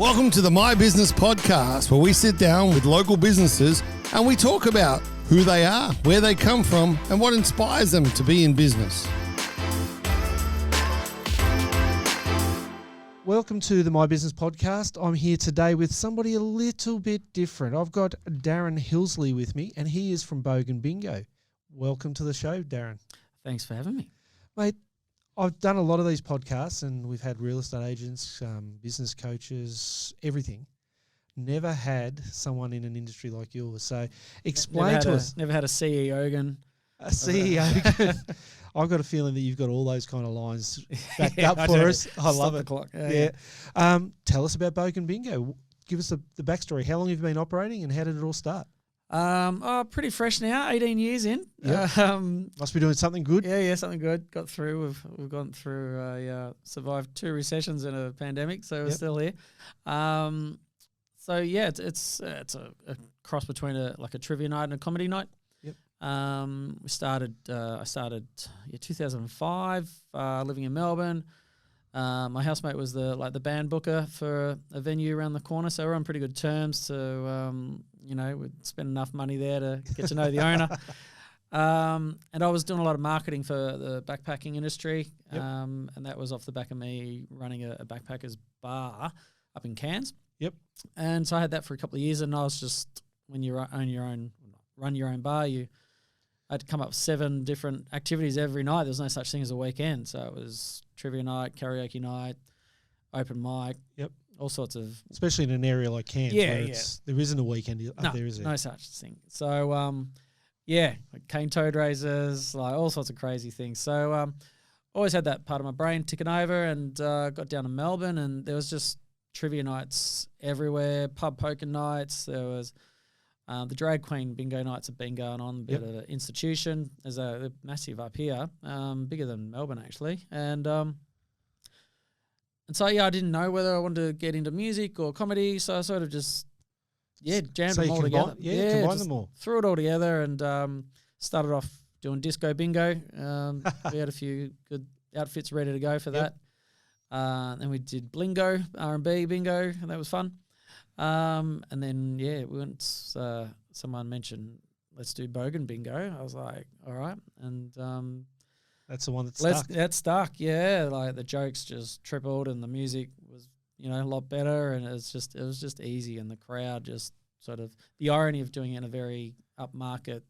Welcome to the MyBusiness Podcast, where we sit down with local businesses and we talk about who they are, where they come from, and what inspires them to be in business. Welcome to the My Business Podcast. I'm here today with somebody a little bit different. I've got Darren Hilsley with me, and he is from Bogan Bingo. Welcome to the show, Darren. Thanks for having me. Mate, I've done a lot of these podcasts, and we've had real estate agents, business coaches, everything. Never had someone in an industry like yours. So explain to us. Never had a CEO again. A CEO. I've got a feeling that you've got all those kind of lines backed up for us. I love it. Yeah. Tell us about Bogan Bingo. Give us the backstory. How long have you been operating and how did it all start? Pretty fresh now, 18 years in. Yep. Must be doing something good. Yeah, something good. Got through. We've gone through, survived 2 recessions and a pandemic, so we're still here. So yeah, it's a cross between a trivia night and a comedy night. Yep. I started 2005, living in Melbourne. My housemate was the band booker for a venue around the corner, so we're on pretty good terms. So we'd spend enough money there to get to know the owner. And I was doing a lot of marketing for the backpacking industry, and that was off the back of me running a backpackers bar up in Cairns. Yep. And so I had that for a couple of years, and I was just, when you run your own bar, I had to come up with 7 different activities every night. There was no such thing as a weekend. So it was trivia night, karaoke night, open mic. Yep. All sorts of... Especially in an area like Cairns where there isn't a weekend up there, is there? No such thing. So, cane toad races, like all sorts of crazy things. So always had that part of my brain ticking over, and got down to Melbourne, and there was just trivia nights everywhere, pub poker nights. There was... the drag queen bingo nights have been going on, a bit of an institution. They're massive up here, bigger than Melbourne actually. And so, I didn't know whether I wanted to get into music or comedy, so I sort of just, jammed them all together. Combine them all. Threw it all together and started off doing disco bingo. We had a few good outfits ready to go for that. Then we did blingo, R&B bingo, and that was fun. And then, we went, someone mentioned, let's do Bogan Bingo. I was like, all right. And, that's the one that stuck. That stuck. Yeah. Like the jokes just tripled and the music was, a lot better. And it was just easy. And the crowd just sort of, the irony of doing it in a very upmarket,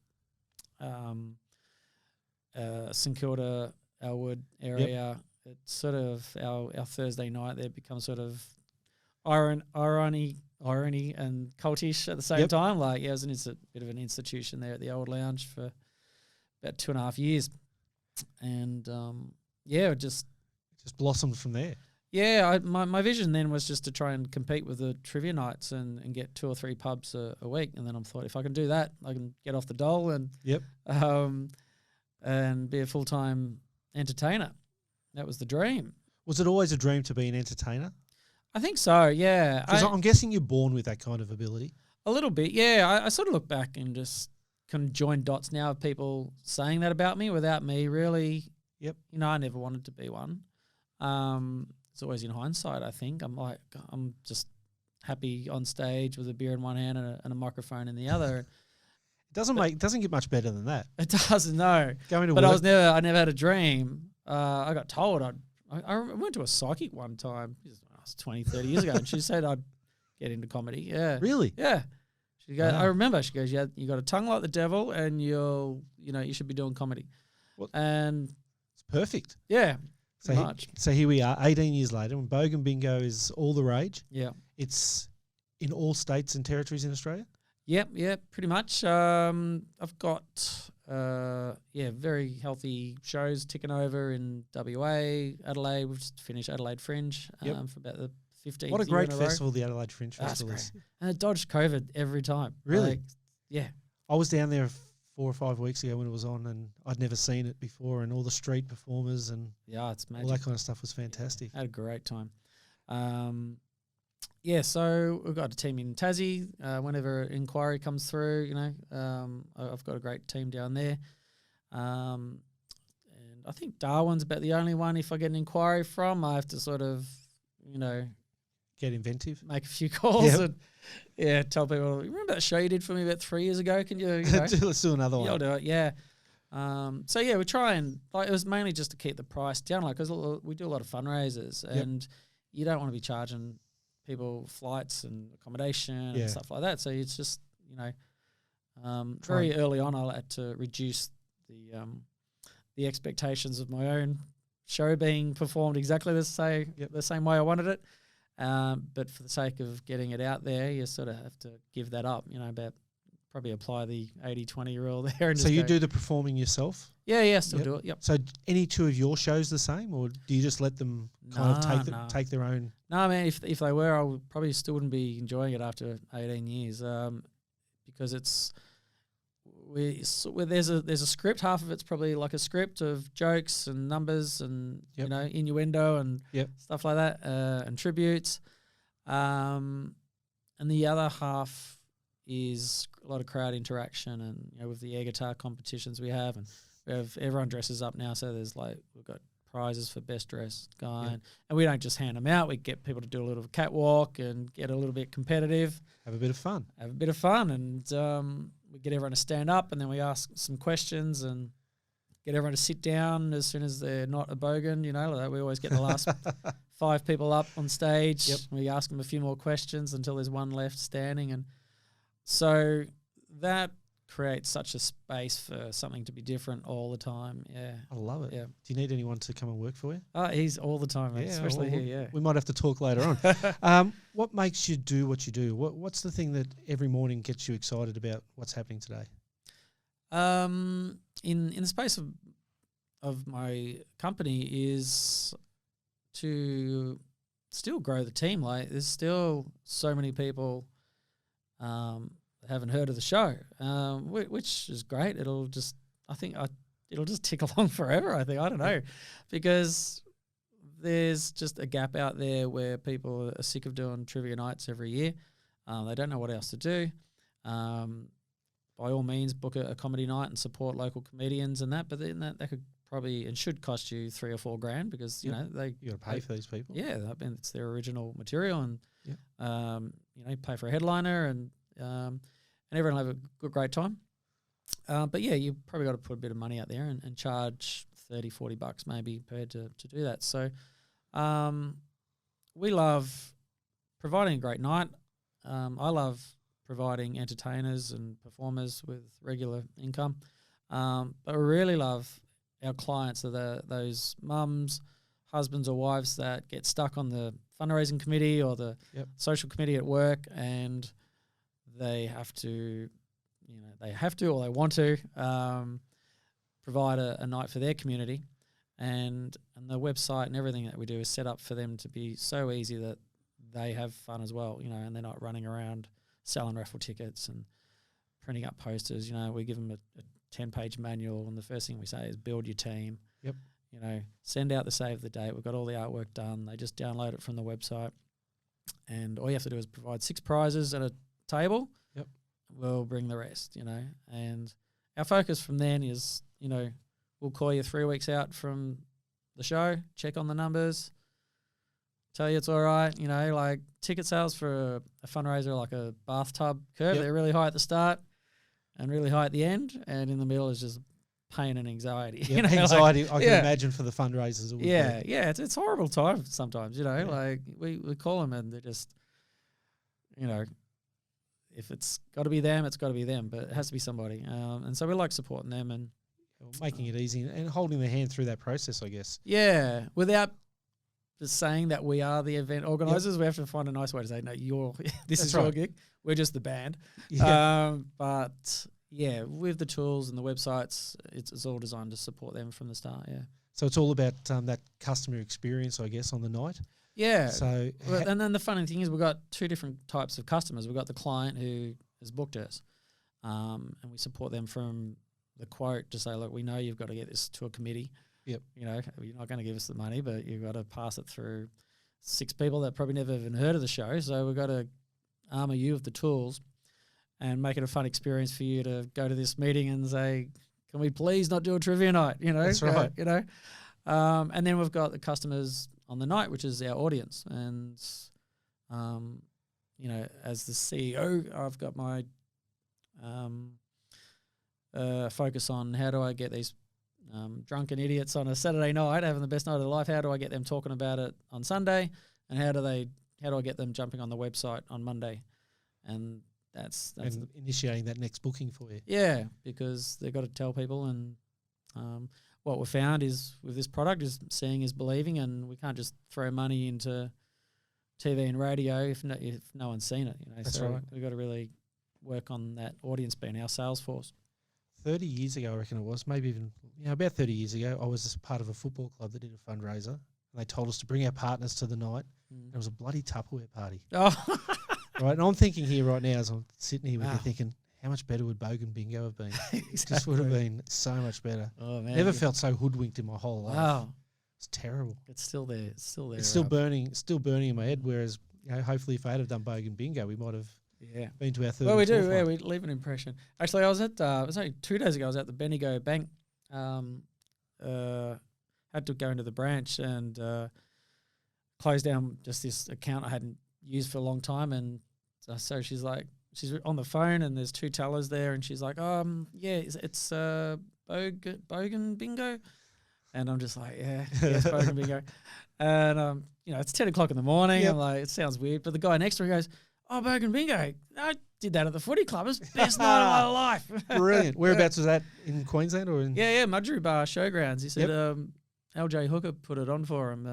St Kilda, Elwood area. It's sort of our Thursday night there becomes sort of irony and cultish at the same time. Like, it was a bit of an institution there at the old lounge for about 2.5 years. And, it just blossomed from there. Yeah, my vision then was just to try and compete with the trivia nights and get 2 or 3 pubs a week. And then I thought, if I can do that, I can get off the dole and be a full-time entertainer. That was the dream. Was it always a dream to be an entertainer? I think so, yeah. Because I'm guessing you're born with that kind of ability. A little bit, yeah. I sort of look back and just can join dots now of people saying that about me without me really. Yep. I never wanted to be one. It's always in hindsight, I think. I'm just happy on stage with a beer in one hand and a microphone in the other. It doesn't get much better than that. It doesn't, no. Going to but work. I never had a dream. I got told I went to a psychic one time. It was 20, 30 years ago, and she said I'd get into comedy. Yeah. Really? Yeah. She goes, I remember. She goes, you got a tongue like the devil, and you should be doing comedy. And it's perfect. Yeah. Much. So here we are, 18 years later, when Bogan Bingo is all the rage. Yeah. It's in all states and territories in Australia. Yep, pretty much. I've got very healthy shows ticking over in WA, Adelaide. We've just finished Adelaide Fringe for about the 15th year. What a great festival the Adelaide Fringe Festival is. And it dodged COVID every time. Really? Yeah. I was down there 4 or 5 weeks ago when it was on, and I'd never seen it before, and all the street performers and it's magic. All that kind of stuff was fantastic. I had a great time. So we've got a team in Tassie. Whenever inquiry comes through, I've got a great team down there. And I think Darwin's about the only one, if I get an inquiry from, I have to sort of, get inventive. Make a few calls and tell people, remember that show you did for me about 3 years ago? Can you know? Let's do another one. You'll do it, yeah. So yeah, we try and it was mainly just to keep the price down, because we do a lot of fundraisers, and you don't want to be charging people flights and accommodation and stuff like that. So it's just very early on, I had to reduce the expectations of my own show being performed exactly the same way I wanted it. But for the sake of getting it out there, you sort of have to give that up. About probably apply the 80-20 rule there. And so you do the performing yourself? Yeah, still do it. Yep. So any two of your shows the same, or do you just let them take their own? No, I mean, if they were, I would probably still wouldn't be enjoying it after 18 years, because there's a script. Half of it's probably like a script of jokes and numbers and innuendo and stuff like that, and tributes, and the other half is a lot of crowd interaction, and with the air guitar competitions we have, and everyone dresses up now, so we've got prizes for best dressed guy, and we don't just hand them out. We get people to do a little catwalk and get a little bit competitive, have a bit of fun, and we get everyone to stand up, and then we ask some questions and get everyone to sit down as soon as they're not a bogan. We always get the last 5 people up on stage. We ask them a few more questions until there's one left standing, and so that creates such a space for something to be different all the time. Yeah, I love it. Yeah. Do you need anyone to come and work for you? He's all the time, especially here. Yeah, we might have to talk later on. What makes you do what you do? What's the thing that every morning gets you excited about what's happening today? In the space of my company is to still grow the team. There's still so many people haven't heard of the show, which is great. It'll just tick along forever. I don't know, because there's just a gap out there where people are sick of doing trivia nights every year. They don't know what else to do. By all means, book a comedy night and support local comedians and that. But then that could probably and should cost you $3 or $4 grand, because you got to pay for these people. Yeah, it's their original material, and pay for a headliner, and everyone will have a great time. But yeah, you probably got to put a bit of money out there and charge $30-$40 maybe per to do that. So we love providing a great night. I love providing entertainers and performers with regular income. But we really love our clients, those mums, husbands or wives that get stuck on the fundraising committee or the social committee at work, and they have to or they want to provide a night for their community, and the website and everything that we do is set up for them to be so easy that they have fun as well, and they're not running around selling raffle tickets and printing up posters. We give them a 10-page manual, and the first thing we say is build your team. Yep. Send out the save the date. We've got all the artwork done. They just download it from the website, and all you have to do is provide 6 prizes at a table. Yep. We'll bring the rest, and our focus from then is, we'll call you 3 weeks out from the show, check on the numbers, tell you it's all right. Ticket sales for a fundraiser, like a bathtub curve, they're really high at the start and really high at the end, and in the middle is just pain and anxiety. Anxiety, I can imagine, for the fundraisers. It's horrible time sometimes. We call them and they're just, if it's got to be them, it's got to be them, but it has to be somebody. And so we like supporting them and making it easy and holding their hand through that process, I guess. Yeah, without just saying that we are the event organisers, we have to find a nice way to say, no, this is your gig. We're just the band. Yeah. But yeah, with the tools and the websites, it's all designed to support them from the start. Yeah. So it's all about that customer experience, I guess, on the night. Yeah. So and then the funny thing is, we've got 2 different types of customers. We've got the client who has booked us, and we support them from the quote to say, look, we know you've got to get this to a committee. Yep. You're not going to give us the money, but you've got to pass it through 6 people that probably never even heard of the show. So we've got to armour you with the tools and make it a fun experience for you to go to this meeting and say, can we please not do a trivia night? That's right. And then we've got the customers on the night, which is our audience. And as the CEO, I've got my focus on how do I get these drunken idiots on a Saturday night having the best night of their life. How do I get them talking about it on Sunday, and how do I get them jumping on the website on Monday? And that's initiating that next booking for you. Yeah, because they've got to tell people, and what we found is with this product is seeing is believing, and we can't just throw money into TV and radio if no one's seen it. That's so right. we've got to really work on that audience being our sales force. 30 years ago, I reckon it was, maybe even about 30 years ago, I was part of a football club that did a fundraiser, and they told us to bring our partners to the night. It was a bloody Tupperware party. Oh, right. And I'm thinking here right now, as I'm sitting here with you, thinking, how much better would Bogan Bingo have been? exactly. It just would have been so much better. Oh man, Never felt so hoodwinked in my whole life. Wow, It's terrible. it's still there. It's still there. It's still burning in my head. Whereas, hopefully, if I had done Bogan Bingo, we might have been to our third. Well, we do. Yeah, We leave an impression. Actually, I was at. It was only 2 days ago. I was at the Bendigo Bank. Had to go into the branch and close down just this account I hadn't used for a long time, and so she's on the phone, and there's 2 tellers there, and she's like, it's Bogan Bingo, and I'm just like, yes, Bogan Bingo, and it's 10 o'clock in the morning. Yep. I'm like, it sounds weird, but the guy next to me goes, oh, Bogan Bingo, I did that at the footy club. It's the best night of my life. Brilliant. Whereabouts was that, in Queensland or in? Yeah, Mudgee Bar Showgrounds. He said LJ Hooker put it on for him.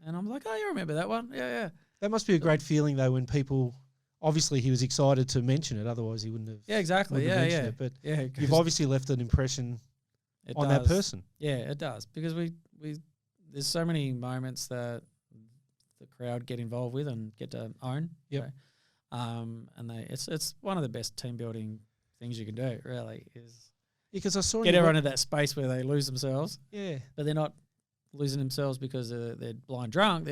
And I'm like, oh, you remember that one? Yeah. That must be a great feeling though when people. Obviously, he was excited to mention it. Otherwise, he wouldn't have. Yeah, exactly. Mentioned it. But you've obviously left an impression on that person. Yeah, it does, because we there's so many moments that the crowd get involved with and get to own. Yep. And it's one of the best team building things you can do. Really is. Because I saw get everyone in that space where they lose themselves. Yeah. But they're not losing themselves because they're blind drunk.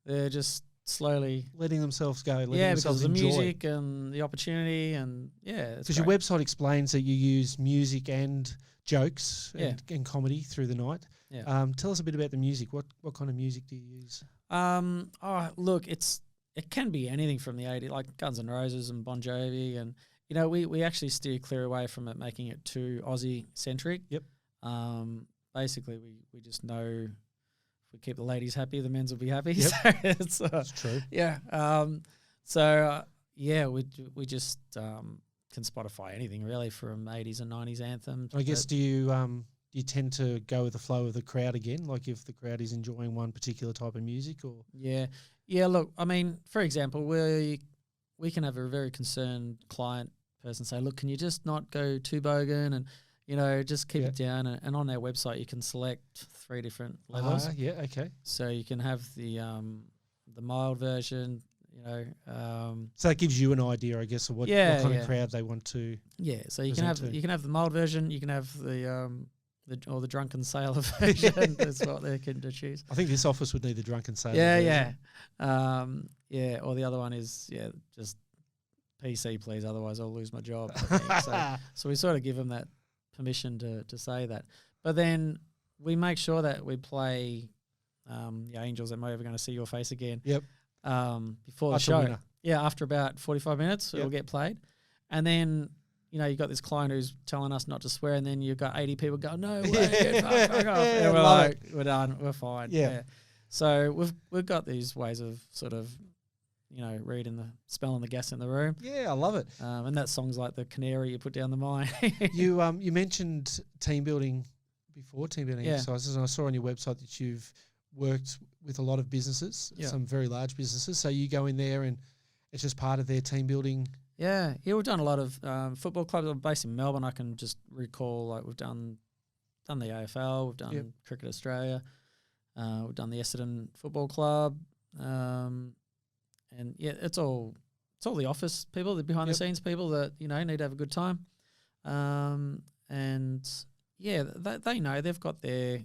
They're just slowly letting themselves go. Because of the music and the opportunity, and because your website explains that you use music and jokes and comedy through the night. Yeah. Tell us a bit about the music. What kind of music do you use? Look, it can be anything from the 80s, like Guns N' Roses and Bon Jovi, and we actually steer clear away from it, making it too Aussie centric. Yep. Basically, we just know if we keep the ladies happy, the men's will be happy. Yep. So that's true. Yeah. We just can Spotify anything really from 80s and 90s anthems. I guess do you tend to go with the flow of the crowd again? Like if the crowd is enjoying one particular type of music, or yeah. Look, I mean, for example, we can have a very concerned client person say, look, can you just not go too Bogan and just keep it down, and on their website you can select 3 different levels. Okay. So you can have the mild version, So that gives you an idea, I guess, of what kind of crowd they want to. Yeah. So you can have the mild version, you can have the drunken sailor version. That's what they can choose. I think this office would need the drunken sailor. Yeah. Or the other one is just PC, please. Otherwise, I'll lose my job. I think. So we sort of give them that permission to say that, but then we make sure that we play the Angels. Am I ever going to see your face again? Yep. Before the show, after about 45 minutes, it'll get played, and then you've got this client who's telling us not to swear, and then you've got 80 people go, no way, fuck off. And we're like, we're done, we're fine. Yeah. So we've got these ways of sort of reading the smelling the gas in the room. Yeah, I love it. And that song's like the canary you put down the mine. You mentioned team building before, team building exercises, and I saw on your website that you've worked with a lot of businesses, some very large businesses. So you go in there and it's just part of their team building. Yeah, we've done a lot of football clubs. I'm based in Melbourne. I can just recall like we've done the AFL, we've done Cricket Australia, we've done the Essendon Football Club. And it's all the office people, the behind the scenes people that need to have a good time, and they know they've got their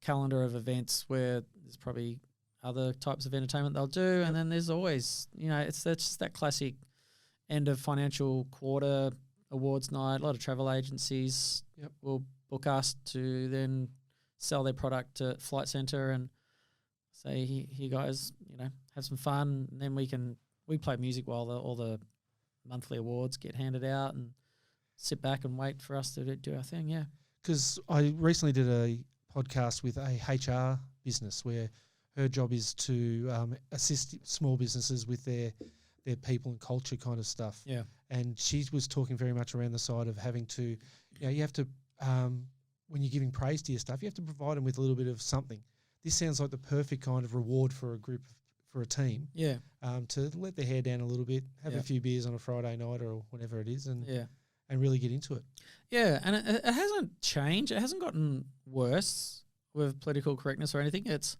calendar of events where there's probably other types of entertainment they'll do, and then there's always that's just that classic end of financial quarter awards night. A lot of travel agencies will book us to then sell their product to Flight Centre and say, here guys, have some fun, and then we play music while all the monthly awards get handed out, and sit back and wait for us to do our thing. Yeah, because I recently did a podcast with a HR business where her job is to assist small businesses with their people and culture kind of stuff. Yeah, and she was talking very much around the side of having to, you have to when you're giving praise to your stuff, you have to provide them with a little bit of something. This sounds like the perfect kind of reward for a team. Yeah. To let their hair down a little bit, have a few beers on a Friday night or whatever it is, and really get into it. Yeah, and it hasn't changed. It hasn't gotten worse with political correctness or anything. It's,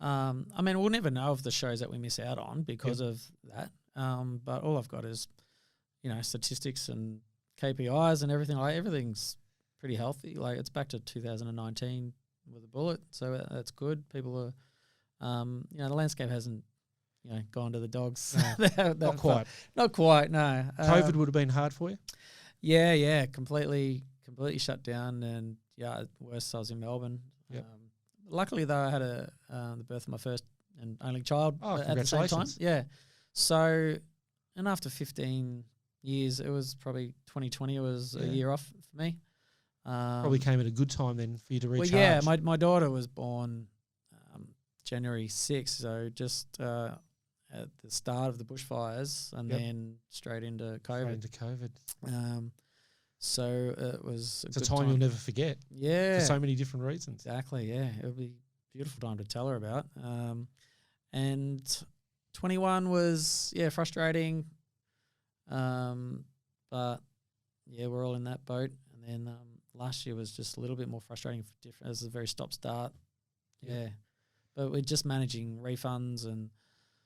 I mean, we'll never know of the shows that we miss out on because of that. But all I've got is, statistics and KPIs and everything. Everything's pretty healthy. Like, it's back to 2019 with a bullet, so that's good. People are, the landscape hasn't, gone to the dogs. No, not quite. Not quite, no. COVID would have been hard for you? Yeah, completely shut down, and worse, I was in Melbourne. Yep. Luckily, though, I had the birth of my first and only child at the same time. Yeah. So, and after 15 years, it was probably 2020 was a year off for me. Probably came at a good time then for you to recharge. Well, yeah, my daughter was born January 6th, so just at the start of the bushfires, and then straight into COVID. So it was it's a time you'll never forget. Yeah. For so many different reasons. Exactly, yeah. It would be a beautiful time to tell her about. And 21 was, frustrating. But, we're all in that boat. And then last year was just a little bit more frustrating. It was a very stop-start. Yeah. But we're just managing refunds and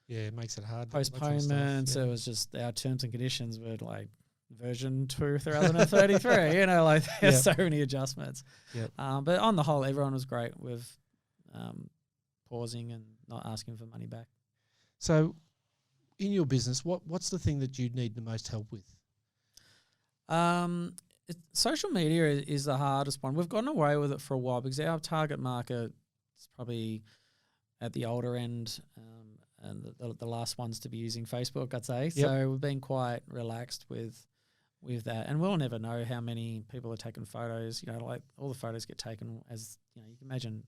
it makes it hard. Postponements. It was just our terms and conditions were like version 2033. There's so many adjustments. Yep. But on the whole, everyone was great with pausing and not asking for money back. So, in your business, what's the thing that you need the most help with? Social media is the hardest one. We've gotten away with it for a while because our target market is probably at the older end, and the last ones to be using Facebook, I'd say. Yep. So we've been quite relaxed with that, and we'll never know how many people are taking photos. All the photos get taken as you can imagine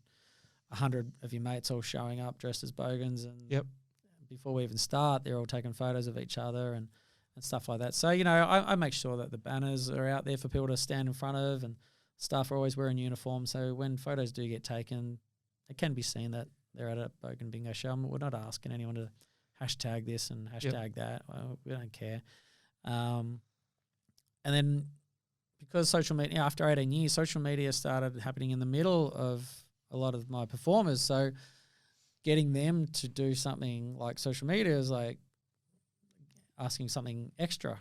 100 of your mates all showing up dressed as Bogans, and before we even start, they're all taking photos of each other and stuff like that. So I make sure that the banners are out there for people to stand in front of, and staff are always wearing uniform. So when photos do get taken, it can be seen that they're at a Bogan Bingo show. We're not asking anyone to hashtag this and hashtag that. Well, we don't care. And then because social media, after 18 years, social media started happening in the middle of a lot of my performers. So getting them to do something like social media is like asking something extra,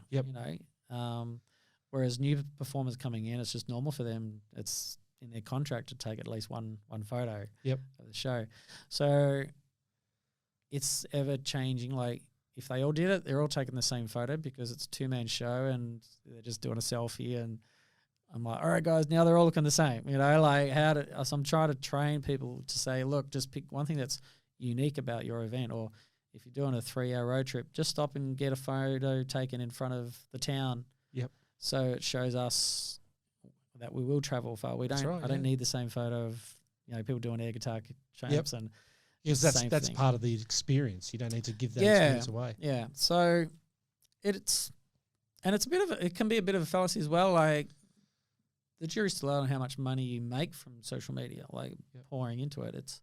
whereas new performers coming in, it's just normal for them. It's in their contract to take at least one photo of the show. So it's ever changing. Like if they all did it, they're all taking the same photo because it's a two-man show and they're just doing a selfie. And I'm like, all right, guys, now they're all looking the same. So I'm trying to train people to say, look, just pick one thing that's unique about your event. Or if you're doing a 3-hour road trip, just stop and get a photo taken in front of the town. Yep. So it shows us that we will travel far. I don't need the same photo of people doing air guitar champs and that's part of the experience. You don't need to give that experience away. Yeah. So it can be a bit of a fallacy as well. Like the jury's still out on how much money you make from social media, pouring into it.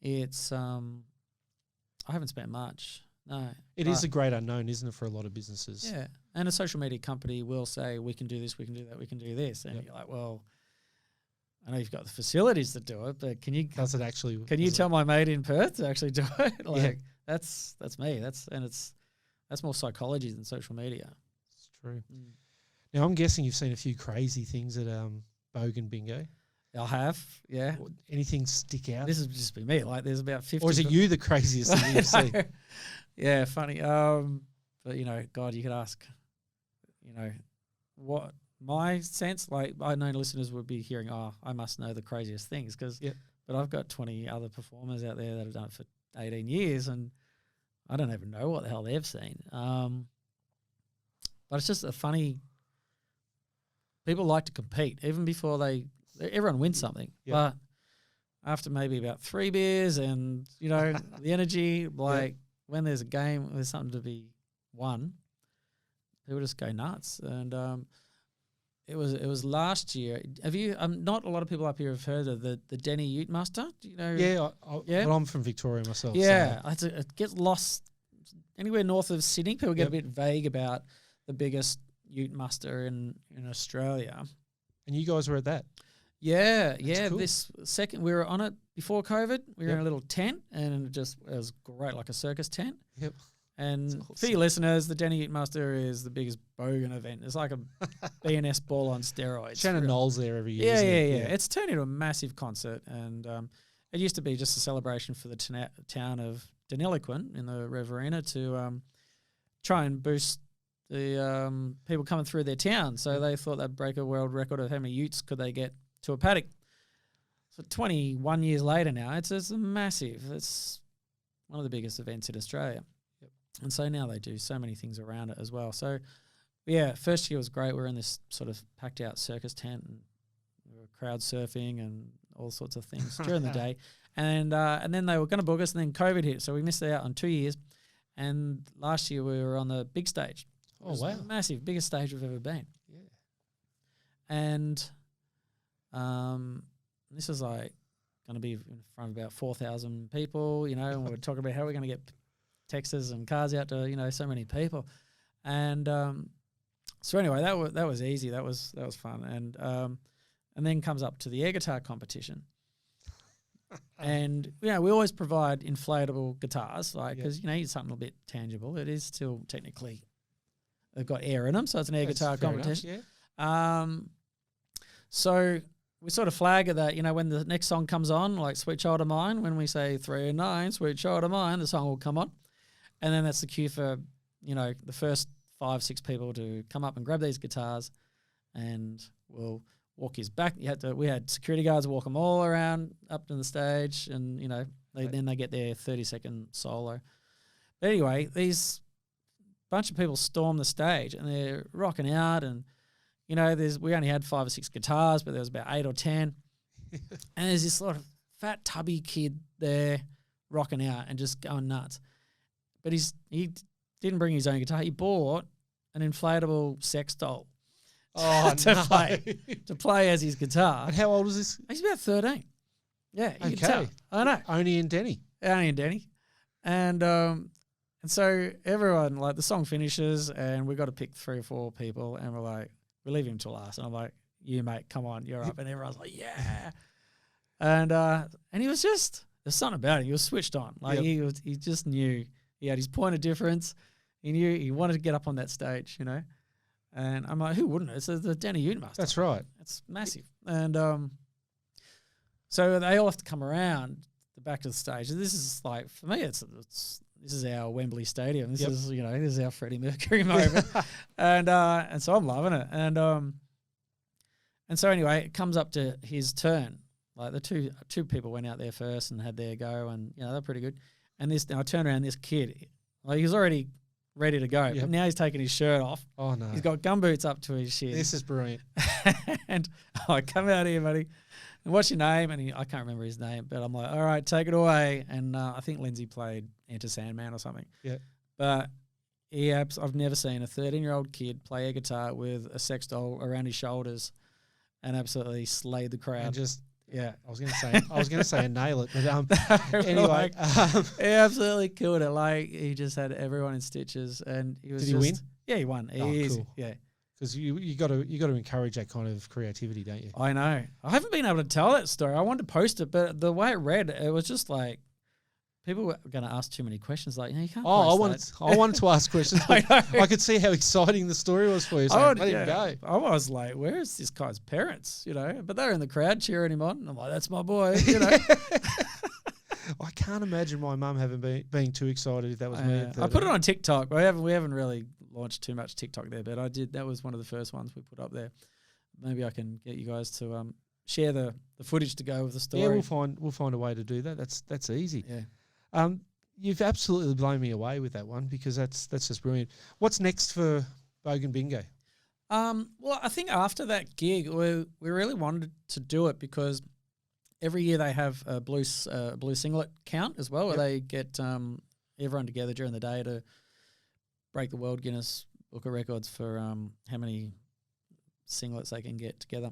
It's I haven't spent much. No. It is a great unknown, isn't it, for a lot of businesses? Yeah. And a social media company will say, we can do this, we can do that, we can do this. And you're like, well, I know you've got the facilities to do it, but can you tell my mate in Perth to actually do it? That's me. That's more psychology than social media. It's true. Now I'm guessing you've seen a few crazy things at Bogan Bingo. I have, yeah. Anything stick out? This has just been me. Like, there's about 50. Or is it you the craziest thing you've seen? Yeah, funny. But God, you could ask. What my sense. Like, I know listeners would be hearing, "Oh, I must know the craziest things," but I've got 20 other performers out there that have done it for 18 years, and I don't even know what the hell they've seen. But it's just a funny. People like to compete even before everyone wins something. Yep. But after maybe about 3 beers and, the energy, when there's a game, there's something to be won, people just go nuts. And it was last year. Have you? Not a lot of people up here have heard of the Denny Ute Muster. Do you know? Yeah, well, I'm from Victoria myself. Yeah, so. It gets lost anywhere north of Sydney. People get a bit vague about the biggest Ute Muster in Australia. And you guys were at that? Yeah, cool. This second, we were on it before COVID. We were in a little tent, and it was great, like a circus tent. Yep. And awesome. For your listeners, the Denny Ute Muster is the biggest Bogan event. It's like a BNS ball on steroids. Shannon Knowles there every year. Yeah. It's turned into a massive concert, and it used to be just a celebration for the town of Deniliquin in the Riverina to try and boost the people coming through their town. So they thought they'd break a world record of how many utes could they get to a paddock. So 21 years later now, it's massive. It's one of the biggest events in Australia. Yep. And so now they do so many things around it as well. So, first year was great. We were in this sort of packed out circus tent, and we were crowd surfing and all sorts of things during the day. And then they were going to book us, and then COVID hit. So we missed out on 2 years. And last year we were on the big stage. Oh, wow. Massive, biggest stage we've ever been. Yeah. And this is going to be in front of about 4,000 people, and we're talking about how we're going to get texts and cars out to, so many people. And so anyway, that was easy. That was fun. And then comes up to the air guitar competition. And, we always provide inflatable guitars, because, you need something a bit tangible. It is still technically, they've got air in them, so it's an air guitar competition. Enough, so we sort of flag it that, when the next song comes on, like Sweet Child of Mine, when we say 3 and 9, Sweet Child of Mine, the song will come on. And then that's the cue for, the first 5-6 people to come up and grab these guitars, and we'll walk his back. We had security guards walk them all around up to the stage, and, then they get their 30-second solo. But anyway, these bunch of people storm the stage, and they're rocking out, and we only had 5 or 6 guitars, but there was about 8 or 10. And there's this sort of fat, tubby kid there rocking out and just going nuts. But he didn't bring his own guitar. He bought an inflatable sex doll to play as his guitar. And how old was this? He's about 13. Yeah, you can tell. I know. Only in Denny. And so everyone, the song finishes, and we got to pick 3 or 4 people, and we're like, we leave him till last. And I'm like, you mate, come on, you're up. And everyone's like, yeah. And he was there's something about him. He was switched on. He just knew. He had his point of difference. He knew he wanted to get up on that stage, And I'm like, who wouldn't? It's the Denny Ute Muster. That's right. It's massive. And so they all have to come around the back of the stage. And this is for me, this is our Wembley Stadium. This is this is our Freddie Mercury moment. And so I'm loving it. And so anyway, it comes up to his turn. The two people went out there first and had their go, and they're pretty good. And I turn around, this kid, he was already ready to go, but now he's taking his shirt off. Oh no! He's got gumboots up to his shins. This is brilliant. And I come out here, buddy. And what's your name? And I can't remember his name, but I'm like, all right, take it away. And I think Lindsay played Enter Sandman or something. Yeah. But I've never seen a 13-year-old kid play a guitar with a sex doll around his shoulders and absolutely slayed the crowd. And I was gonna say nail it, but anyway, he absolutely killed it. He just had everyone in stitches, and he was. Did he win? Yeah, he won. Cool. Yeah. Because you got to encourage that kind of creativity, don't you? I know. I haven't been able to tell that story. I wanted to post it, but the way it read, it was just people were going to ask too many questions. You can't. I wanted to ask questions. I could see how exciting the story was for you. So let him go. I was like, "Where is this guy's parents?" But they're in the crowd cheering him on. And I'm like, "That's my boy." I can't imagine my mum being too excited if that was me. I put it on TikTok. We haven't really launched too much TikTok there, but I did. That was one of the first ones we put up there. Maybe I can get you guys to share the footage to go with the story. Yeah, we'll find a way to do that. That's easy. Yeah. you've absolutely blown me away with that one, because that's just brilliant. What's next for Bogan Bingo? Well, I think after that gig, we really wanted to do it because every year they have a blue singlet count as well, where they get everyone together during the day to break the World Guinness Book of Records for how many singlets they can get together.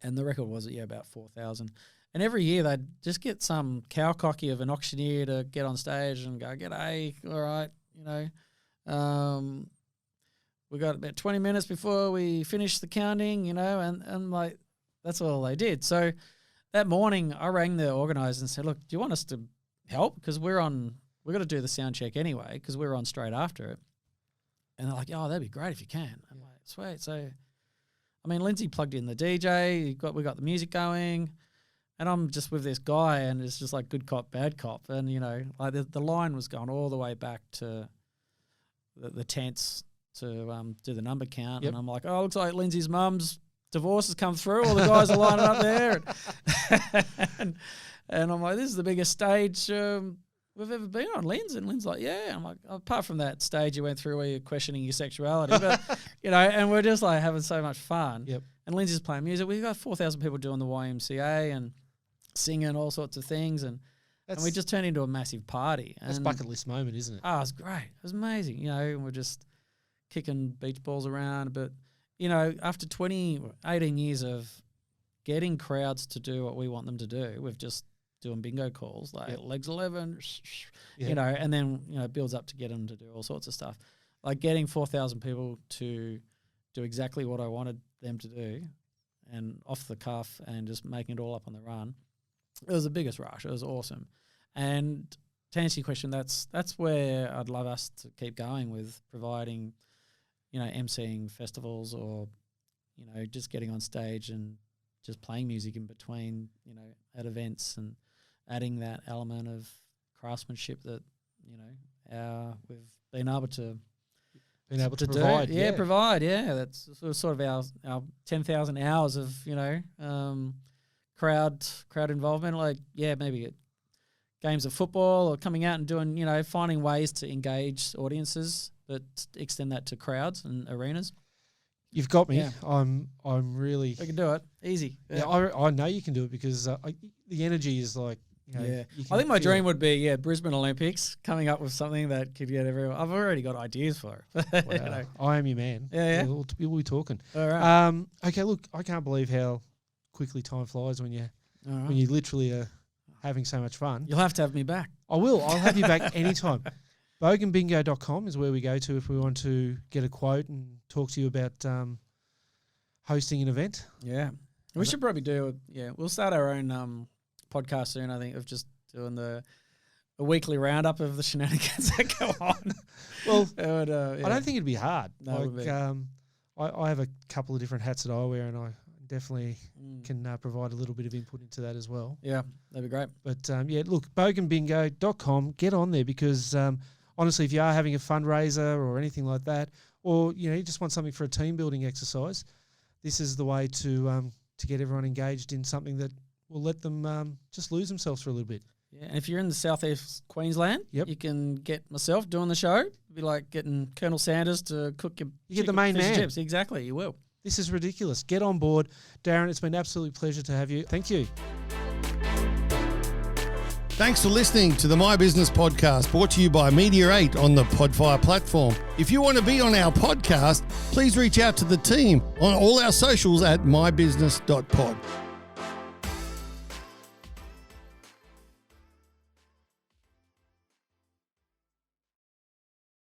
And the record was, about 4,000. And every year they'd just get some cowcocky of an auctioneer to get on stage and go, "G'day, all right, we got about 20 minutes before we finish the counting, and like that's all they did." So that morning I rang the organisers and said, "Look, do you want us to help? Because we've got to do the sound check anyway, because we're on straight after it." And they're like, "Oh, that'd be great if you can." I'm like, "Sweet." So, I mean, Lindsay plugged in the DJ, we got the music going. And I'm just with this guy, and it's just like good cop, bad cop. And, like the line was going all the way back to the tents to do the number count. Yep. And I'm like, "Oh, looks like Lindsay's mum's divorce has come through. All the guys are lining up there." And I'm like, "This is the biggest stage we've ever been on, Linz." And Lynn's like, "Yeah." I'm like, "Apart from that stage you went through where you're questioning your sexuality." But, and we're just like having so much fun. Yep. And Lindsay's playing music. We've got 4,000 people doing the YMCA and singing all sorts of things, and we just turned into a massive party. That's a bucket list moment, isn't it? Oh, it was great. It was amazing, and we're just kicking beach balls around. But, after 18 years of getting crowds to do what we want them to do, we've just doing bingo calls, like legs 11, and then, it builds up to get them to do all sorts of stuff. Like getting 4,000 people to do exactly what I wanted them to do and off the cuff and just making it all up on the run. It was the biggest rush. It was awesome. And to answer your question, that's where I'd love us to keep going with providing, emceeing festivals or, just getting on stage and just playing music in between, at events and adding that element of craftsmanship that, we've been able to provide. Do. Provide. Yeah, that's sort of our 10,000 hours of, crowd involvement, like maybe at games of football or coming out and doing finding ways to engage audiences but extend that to crowds and arenas. You've got me. I'm really. We can do it easy. Yeah, I know you can do it because the energy is like. I think my dream would be Brisbane Olympics, coming up with something that could get everyone. I've already got ideas for it. Wow. I am your man. Yeah. We'll be talking. All right. Okay. Look, I can't believe how quickly time flies when you literally are having so much fun. You'll have to have me back. I will. I'll have you back anytime. Boganbingo.com is where we go to if we want to get a quote and talk to you about hosting an event. Yeah. We should probably do we'll start our own podcast soon, I think, of just doing a weekly roundup of the shenanigans that go on. Well, I don't think it'd be hard. No, I have a couple of different hats that I wear, and I definitely can provide a little bit of input into that as well. Yeah, that'd be great. But look, boganbingo.com, get on there because honestly, if you are having a fundraiser or anything like that, or you just want something for a team building exercise, this is the way to get everyone engaged in something that will let them just lose themselves for a little bit. Yeah, and if you're in the southeast Queensland, you can get myself doing the show. It'd be like getting Colonel Sanders to cook your You get the main man. Chips. Exactly, you will. This is ridiculous. Get on board. Darren, it's been an absolute pleasure to have you. Thank you. Thanks for listening to the My Business Podcast, brought to you by Media 8 on the Podfire platform. If you want to be on our podcast, please reach out to the team on all our socials at mybusiness.pod.